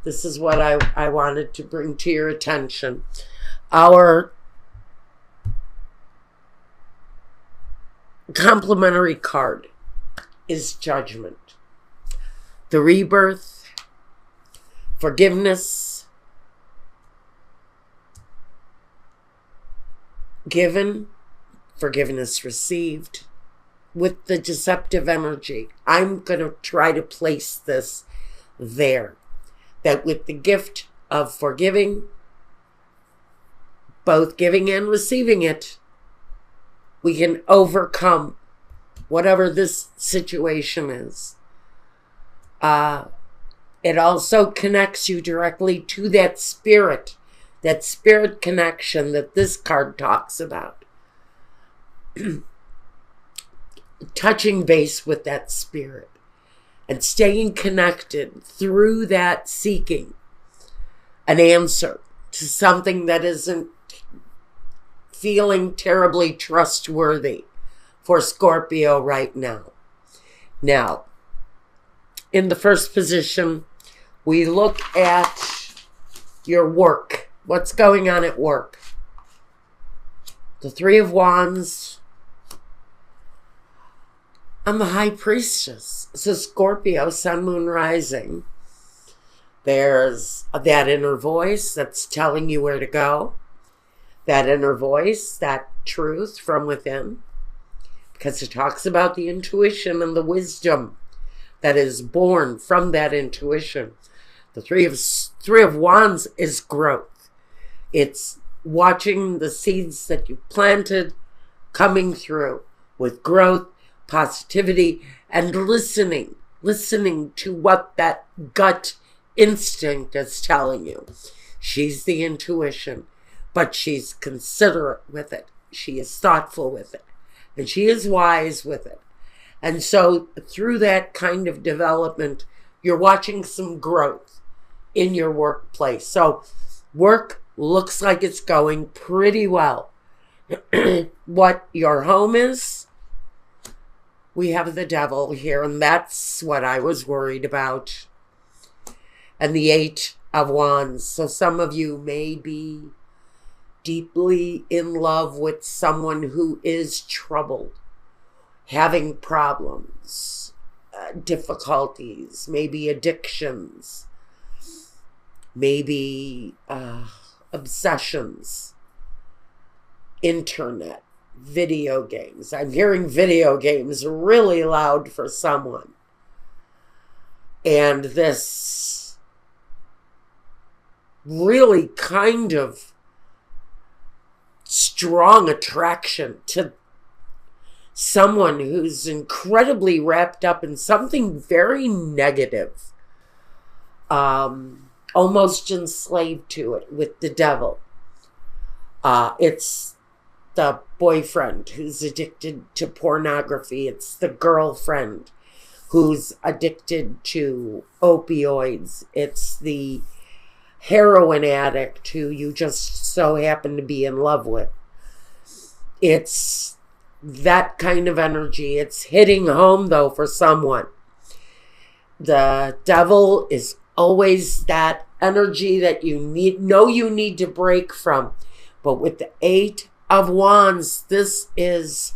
This is what I wanted to bring to your attention. Our complementary card is Judgment. The rebirth, forgiveness, given, forgiveness received, with the deceptive energy. I'm going to try to place this there. That with the gift of forgiving, both giving and receiving it, we can overcome whatever this situation is. It also connects you directly to that spirit connection that this card talks about. Touching base with that spirit and staying connected through that, seeking an answer to something that isn't feeling terribly trustworthy for Scorpio right now. Now, in the first position, we look at your work. What's going on at work? The Three of Wands and the High Priestess. So Scorpio, Sun, Moon, Rising. There's that inner voice that's telling you where to go. That inner voice, that truth from within. Because it talks about the intuition and the wisdom that is born from that intuition. The Three of Wands is growth. It's watching the seeds that you planted coming through with growth, positivity, and listening to what that gut instinct is telling you. She's the intuition, but she's considerate with it. She is thoughtful with it, and she is wise with it. And so through that kind of development, you're watching some growth in your workplace. So work looks like it's going pretty well. What your home is, we have the Devil here, and that's what I was worried about. And the Eight of Wands. So some of you may be deeply in love with someone who is troubled, having problems, difficulties, maybe addictions, maybe obsessions, internet, video games. I'm hearing video games really loud for someone. And this really kind of strong attraction to someone who's incredibly wrapped up in something very negative, almost enslaved to it with the Devil. It's the boyfriend who's addicted to pornography. It's the girlfriend who's addicted to opioids. It's the heroin addict who you just so happen to be in love with. It's that kind of energy. It's hitting home, though, for someone. The Devil is always that energy that you need to break from. But with the Eight of Wands, this is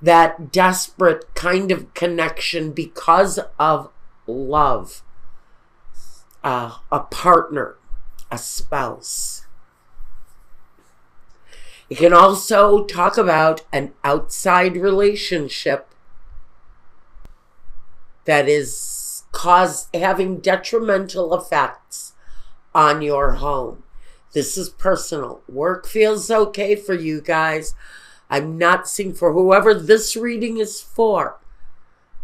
that desperate kind of connection because of love. A partner, a spouse. You can also talk about an outside relationship that is having detrimental effects on your home. This is personal. Work feels okay for you guys. I'm not seeing, for whoever this reading is for.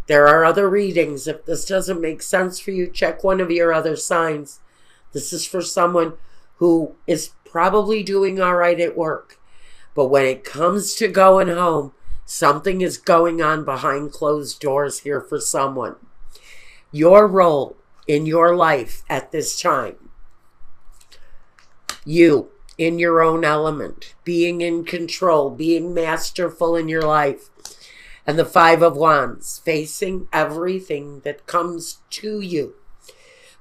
There are other readings. If this doesn't make sense for you, check one of your other signs. This is for someone who is probably doing all right at work. But when it comes to going home, something is going on behind closed doors here for someone. Your role in your life at this time, you in your own element, being in control, being masterful in your life, and the Five of Wands, facing everything that comes to you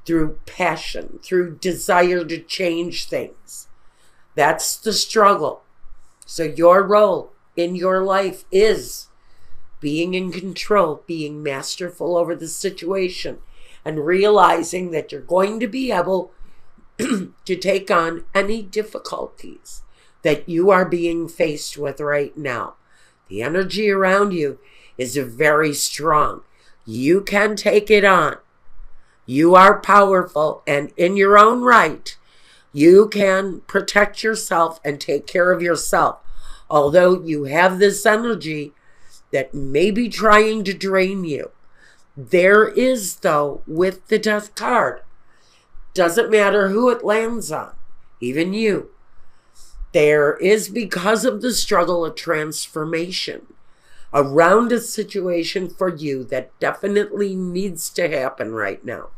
through passion, through desire to change things. That's the struggle. So your role in your life is being in control, being masterful over the situation, and realizing that you're going to be able to take on any difficulties that you are being faced with right now. The energy around you is very strong. You can take it on. You are powerful, and in your own right, you can protect yourself and take care of yourself. Although you have this energy that may be trying to drain you. There is, though, with the Death card, doesn't matter who it lands on, even you, there is, because of the struggle, a transformation around a situation for you that definitely needs to happen right now.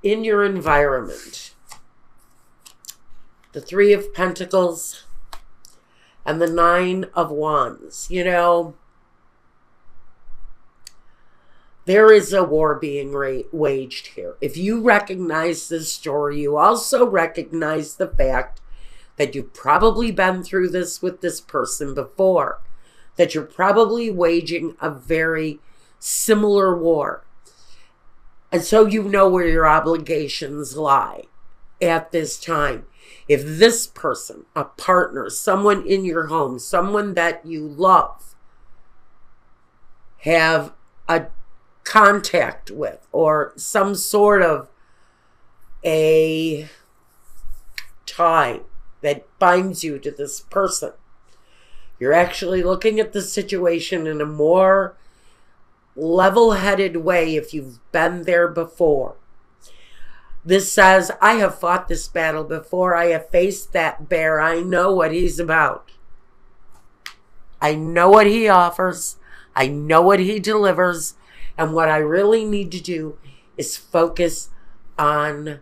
In your environment, the Three of Pentacles and the Nine of Wands. You know, there is a war being waged here. If you recognize this story, you also recognize the fact that you've probably been through this with this person before, that you're probably waging a very similar war. And so you know where your obligations lie at this time. If this person, a partner, someone in your home, someone that you love, have a contact with or some sort of a tie that binds you to this person, you're actually looking at the situation in a more level-headed way if you've been there before. This says, I have fought this battle before. I have faced that bear. I know what he's about. I know what he offers. I know what he delivers. And what I really need to do is focus on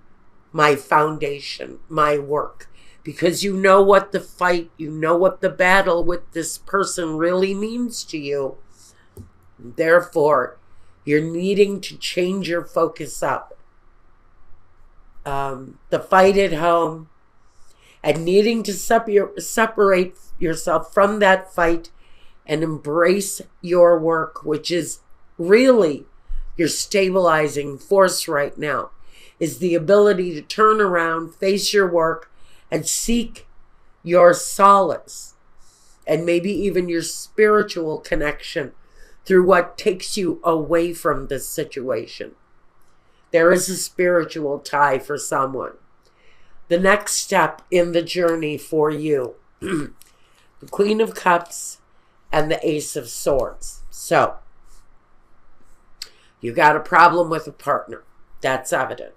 my foundation, my work. Because you know what the fight, you know what the battle with this person really means to you. Therefore, you're needing to change your focus up. The fight at home and needing to separate yourself from that fight and embrace your work, which is really your stabilizing force right now, is the ability to turn around, face your work, and seek your solace and maybe even your spiritual connection through what takes you away from this situation. There is a spiritual tie for someone. The next step in the journey for you, the Queen of Cups and the Ace of Swords. So, you got a problem with a partner. That's evident.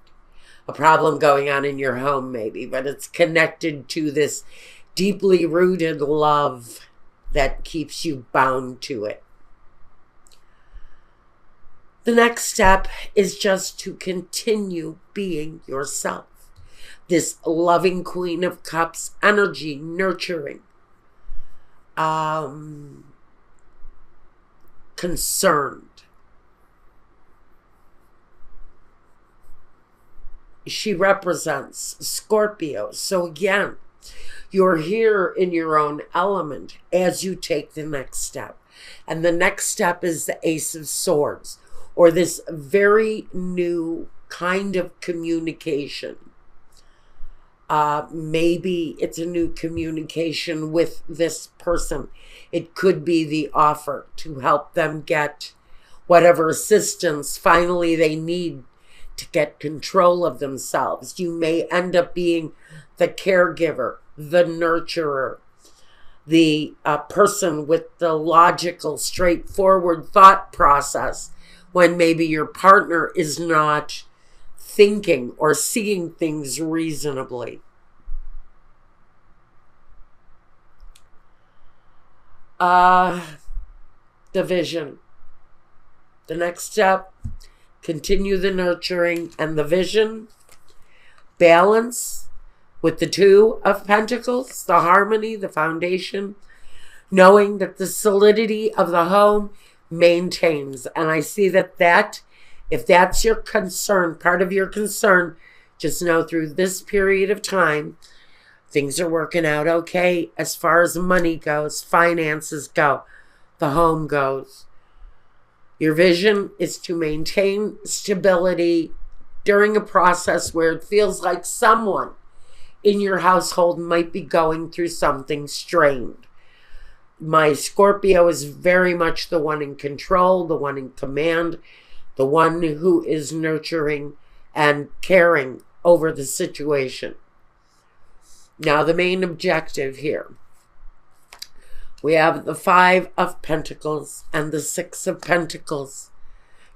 A problem going on in your home maybe, but it's connected to this deeply rooted love that keeps you bound to it. The next step is just to continue being yourself. This loving Queen of Cups energy, nurturing, concerned. She represents Scorpio. So again, you're here in your own element as you take the next step. And the next step is the Ace of Swords, or this very new kind of communication. Maybe it's a new communication with this person. It could be the offer to help them get whatever assistance finally they need to get control of themselves. You may end up being the caregiver, the nurturer, the person with the logical, straightforward thought process when maybe your partner is not thinking or seeing things reasonably. The vision. The next step, continue the nurturing and the vision. Balance with the Two of Pentacles, the harmony, the foundation. Knowing that the solidity of the home maintains. And I see that that If that's your concern, part of your concern, just know through this period of time, things are working out okay as far as money goes, finances go, the home goes. Your vision is to maintain stability during a process where it feels like someone in your household might be going through something strained. My Scorpio is very much the one in control, the one in command, the one who is nurturing and caring over the situation. Now, the main objective here. We have the 5 of Pentacles and the 6 of Pentacles.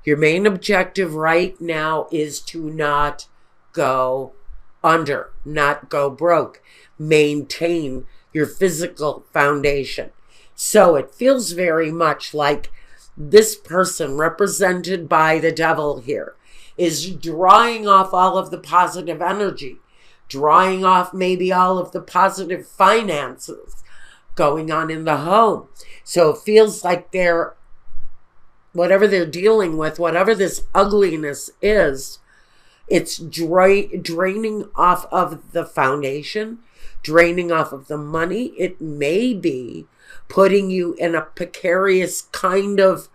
Your main objective right now is to not go under, not go broke. Maintain your physical foundation. So it feels very much like this person, represented by the devil here, is drawing off all of the positive energy, drawing off maybe all of the positive finances going on in the home. So it feels like whatever they're dealing with, whatever this ugliness is, it's draining off of the foundation, draining off of the money. It may be putting you in a precarious kind of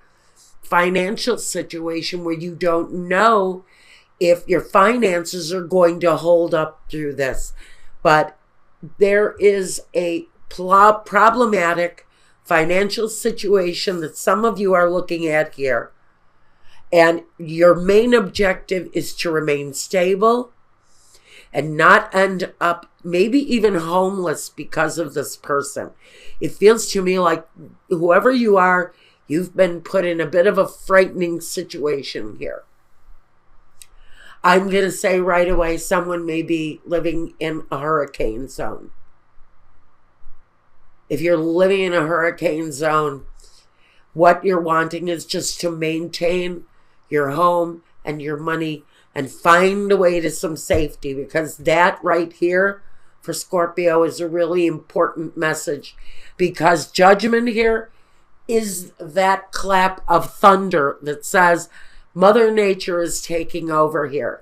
financial situation where you don't know if your finances are going to hold up through this. But there is a problematic financial situation that some of you are looking at here. And your main objective is to remain stable and not end up maybe even homeless because of this person. It feels to me like whoever you are, you've been put in a bit of a frightening situation here. I'm going to say right away, someone may be living in a hurricane zone. If you're living in a hurricane zone, what you're wanting is just to maintain your home and your money and find a way to some safety, because that right here for Scorpio is a really important message, because judgment here is that clap of thunder that says Mother Nature is taking over here.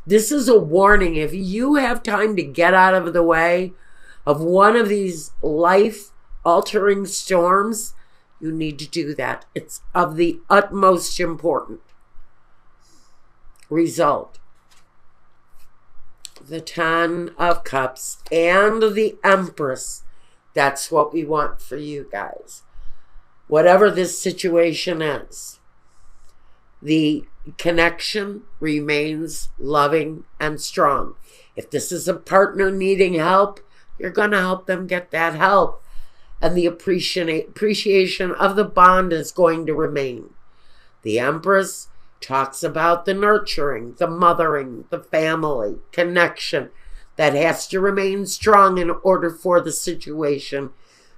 This is a warning. If you have time to get out of the way of one of these life-altering storms, you need to do that. It's of the utmost importance. Result. The 10 of Cups and the Empress. That's what we want for you guys. Whatever this situation is, the connection remains loving and strong. If this is a partner needing help, you're going to help them get that help. And the appreciation of the bond is going to remain. The Empress talks about the nurturing, the mothering, the family connection that has to remain strong in order for the situation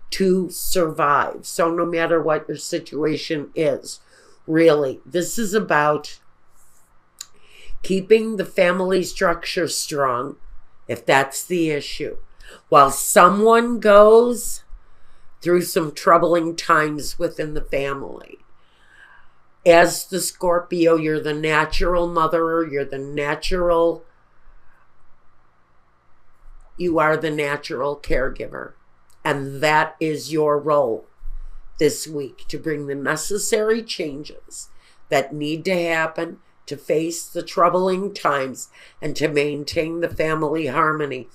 to survive. So no matter what your situation is, really, this is about keeping the family structure strong, if that's the issue, while someone goes through some troubling times within the family. As the Scorpio, you're the natural mother, you are the natural caregiver. And that is your role this week, to bring the necessary changes that need to happen to face the troubling times and to maintain the family harmony.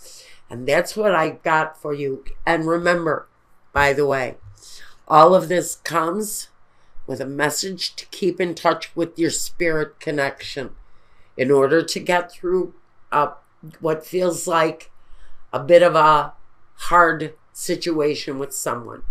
And that's what I got for you. And remember, by the way, all of this comes with a message to keep in touch with your spirit connection in order to get through what feels like a bit of a hard situation with someone.